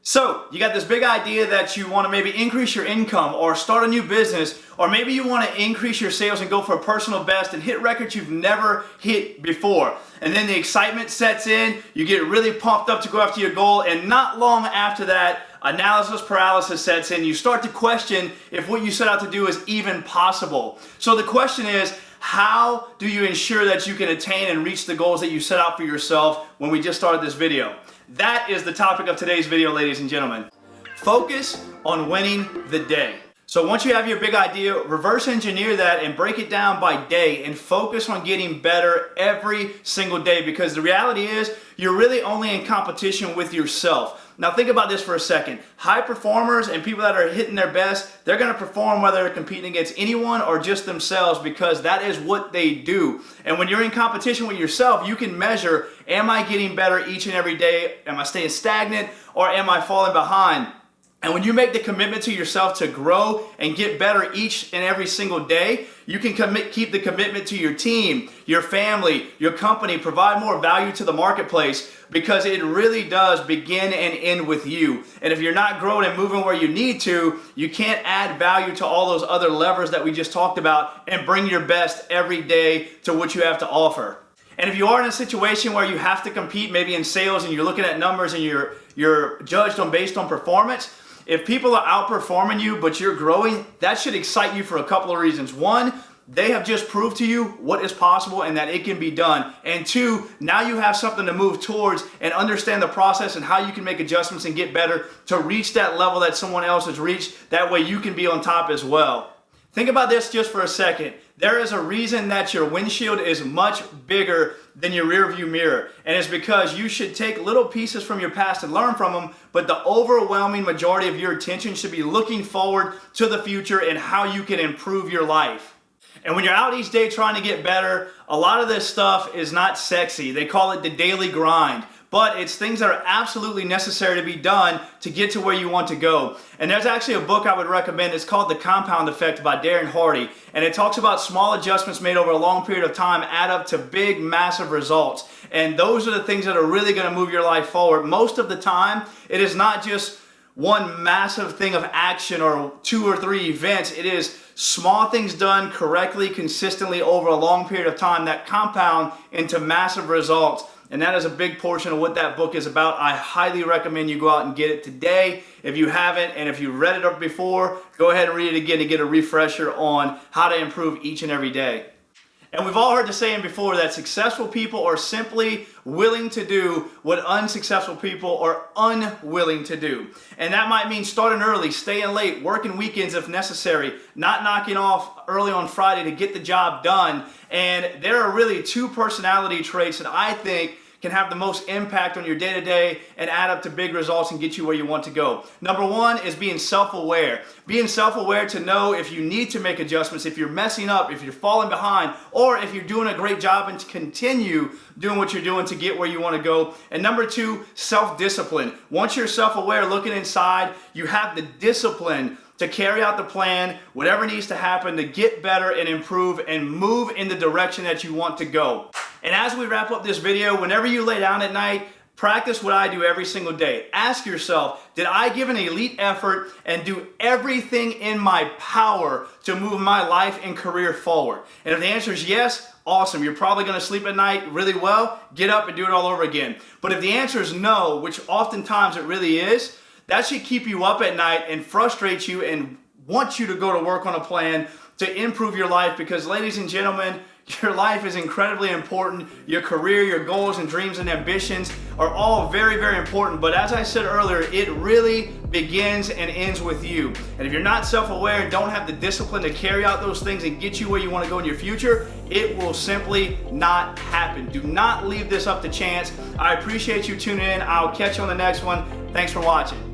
So you got this big idea that you want to maybe increase your income or start a new business, or maybe you want to increase your sales and go for a personal best and hit records you've never hit before. And then the excitement sets in, you get really pumped up to go after your goal, and not long after that, analysis paralysis sets in. You start to question if what you set out to do is even possible. So the question is, how do you ensure that you can attain and reach the goals that you set out for yourself when we just started this video? That is the topic of today's video, ladies and gentlemen. Focus on winning the day. So once you have your big idea, reverse engineer that and break it down by day and focus on getting better every single day, because the reality is you're really only in competition with yourself. Now think about this for a second. High performers and people that are hitting their best, they're going to perform whether they're competing against anyone or just themselves, because that is what they do. And when you're in competition with yourself, you can measure, am I getting better each and every day? Am I staying stagnant, or am I falling behind? And when you make the commitment to yourself to grow and get better each and every single day, you can keep the commitment to your team, your family, your company, provide more value to the marketplace, because it really does begin and end with you. And if you're not growing and moving where you need to, you can't add value to all those other levers that we just talked about and bring your best every day to what you have to offer. And if you are in a situation where you have to compete, maybe in sales, and you're looking at numbers and you're judged based on performance, if people are outperforming you but you're growing, that should excite you for a couple of reasons. One, they have just proved to you what is possible and that it can be done. And two, now you have something to move towards and understand the process and how you can make adjustments and get better to reach that level that someone else has reached. That way you can be on top as well. Think about this just for a second. There is a reason that your windshield is much bigger than your rearview mirror, and it's because you should take little pieces from your past and learn from them, but the overwhelming majority of your attention should be looking forward to the future and how you can improve your life. And when you're out each day trying to get better, a lot of this stuff is not sexy. They call it the daily grind. But it's things that are absolutely necessary to be done to get to where you want to go. And there's actually a book I would recommend. It's called The Compound Effect by Darren Hardy. And it talks about small adjustments made over a long period of time add up to big, massive results. And those are the things that are really going to move your life forward. Most of the time, it is not just one massive thing of action or 2 or 3 events. It is small things done correctly, consistently over a long period of time that compound into massive results. And that is a big portion of what that book is about. I highly recommend you go out and get it today if you haven't. And if you've read it before, go ahead and read it again to get a refresher on how to improve each and every day. And we've all heard the saying before that successful people are simply willing to do what unsuccessful people are unwilling to do. And that might mean starting early, staying late, working weekends if necessary, not knocking off early on Friday to get the job done. And there are really 2 personality traits that I think can have the most impact on your day-to-day and add up to big results and get you where you want to go. Number 1 is being self-aware. Being self-aware to know if you need to make adjustments, if you're messing up, if you're falling behind, or if you're doing a great job and to continue doing what you're doing to get where you want to go. And number 2, self-discipline. Once you're self-aware, looking inside, you have the discipline to carry out the plan, whatever needs to happen to get better and improve and move in the direction that you want to go. And as we wrap up this video, whenever you lay down at night, practice what I do every single day. Ask yourself, did I give an elite effort and do everything in my power to move my life and career forward? And if the answer is yes, awesome. You're probably going to sleep at night really well, get up and do it all over again. But if the answer is no, which oftentimes it really is, that should keep you up at night and frustrate you and want you to go to work on a plan to improve your life, because ladies and gentlemen, your life is incredibly important. Your career, your goals and dreams and ambitions are all very, very important. But as I said earlier, it really begins and ends with you. And if you're not self-aware and don't have the discipline to carry out those things and get you where you want to go in your future, it will simply not happen. Do not leave this up to chance. I appreciate you tuning in. I'll catch you on the next one. Thanks for watching.